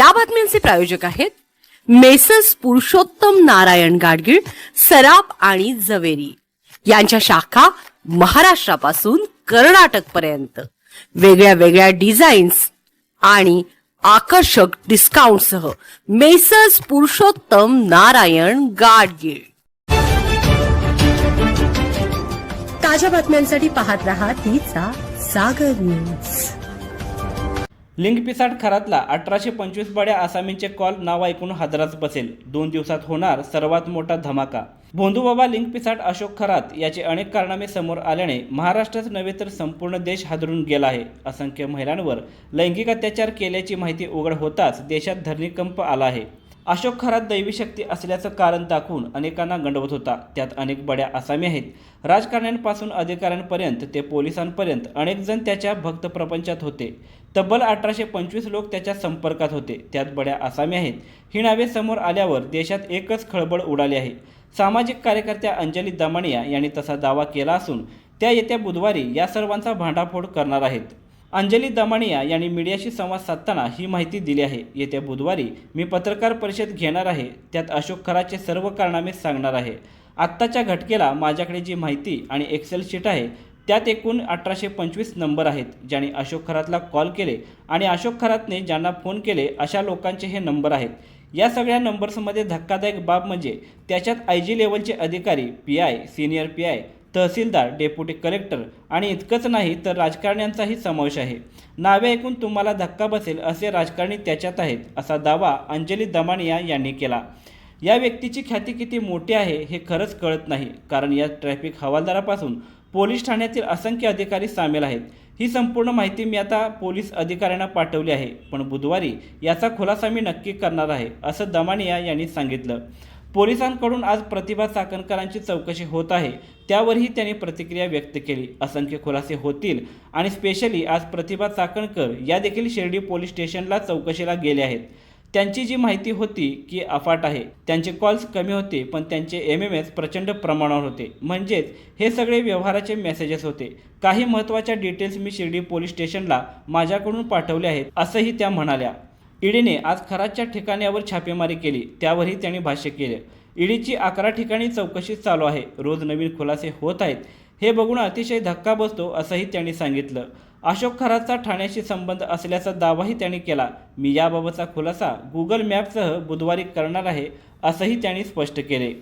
या बातम्यांचे प्रायोजक आहेत मेसर्स पुरुषोत्तम नारायण गाडगीळ, सराफ आणि जवेरी यांच्या शाखा महाराष्ट्रापासून कर्नाटक पर्यंत वेगळ्या वेगळ्या डिझाईन्स आणि आकर्षक डिस्काउंटसह मेसर्स पुरुषोत्तम नारायण गाडगीळ। ताज्या बातम्यांसाठी पाहत रहा तिचा सागर न्यूज। लिंक पिसाट खरातला 1825 बड्या आसामींचे कॉल नाव ऐकून हादराच बसेल। 2 दिवसात होणार सर्वात मोठा धमाका। भोंदूबाबा लिंक पिसाट अशोक खरात याचे अनेक कारनामे समोर आल्याने महाराष्ट्रच नव्हे तर संपूर्ण देश हादरून गेला आहे। असंख्य महिलांवर लैंगिक अत्याचार केल्याची माहिती उघड होताच देशात धरणीकंप आला आहे। अशोक खरात दैवी शक्ती असल्याचं कारण दाखवून अनेकांना गंडवत होता। त्यात अनेक बड्या आसामी आहेत। राजकारण्यांपासून अधिकाऱ्यांपर्यंत ते पोलिसांपर्यंत अनेक जण त्याच्या भक्त प्रपंचात होते। तब्बल 1825 लोक त्याच्या संपर्कात होते। त्यात बड्या आसामी आहेत। ही नावे समोर आल्यावर देशात एकच खळबळ उडाली आहे। सामाजिक कार्यकर्त्या अंजली दमानिया यांनी तसा दावा केला असून त्या येत्या बुधवारी या सर्वांचा भांडाफोड करणार आहेत। अंजली दमानिया यांनी मीडियाशी संवाद साधताना ही माहिती दिली आहे। येत्या बुधवारी मी पत्रकार परिषद घेणार आहे। त्यात अशोक खरातचे सर्व कारनामे सांगणार आहे। आत्ताच्या घटकेला माझ्याकडे जी माहिती आणि एक्सेल शीट आहे त्यात एकूण 1825 नंबर आहेत ज्यांनी अशोक खरातला कॉल केले आणि अशोक खरातने ज्यांना फोन केले अशा लोकांचे हे नंबर आहेत। या सगळ्या नंबर्समध्ये धक्कादायक बाब म्हणजे त्याच्यात IG लेवलचे अधिकारी, PI, सिनियर PI, तहसीलदार, डेप्युटी कलेक्टर आणि इतकंच नाही तर राजकारण्यांचाही समावेश आहे। नावे ऐकून तुम्हाला धक्का बसेल असे राजकारणी त्याच्यात आहेत असा दावा अंजली दमानिया यांनी केला। या व्यक्तीची ख्याती किती मोठी आहे हे खरंच कळत नाही, कारण या ट्रॅफिक हवालदारापासून पोलीस ठाण्यातील असंख्य अधिकारी सामील आहेत। ही संपूर्ण माहिती मी आता पोलीस अधिकाऱ्यांना पाठवली आहे, पण बुधवारी याचा खुलासा मी नक्की करणार आहे असं दमानिया यांनी सांगितलं। पोलिसांकडून आज प्रतिभा चाकणकरांची चौकशी होत आहे, त्यावरही त्यांनी प्रतिक्रिया व्यक्त केली। असंख्य खुलासे होतील आणि स्पेशली आज प्रतिभा चाकणकर या देखील शिर्डी पोलीस स्टेशनला चौकशीला गेले आहेत। त्यांची जी माहिती होती की अफाट आहे। त्यांचे कॉल्स कमी होते पण त्यांचे MMS प्रचंड प्रमाणावर होते, म्हणजेच हे सगळे व्यवहाराचे मेसेजेस होते। काही महत्त्वाच्या डिटेल्स मी शिर्डी पोलीस स्टेशनला माझ्याकडून पाठवले आहेत असंही त्या म्हणाल्या। ईडीने आज खरातच्या ठिकाणावर छापेमारी केली, त्यावरही त्यांनी भाष्य केले। ईडीची 11 ठिकाणी चौकशी चालू आहे। रोज नवीन खुलासे होत आहेत, हे बघून अतिशय धक्का बसतो असंही त्यांनी सांगितलं। अशोक खरातचा ठाण्याशी संबंध असल्याचा दावाही त्यांनी केला। मी याबाबतचा खुलासा गुगल मॅपसह बुधवारी करणार आहे असंही त्यांनी स्पष्ट केले।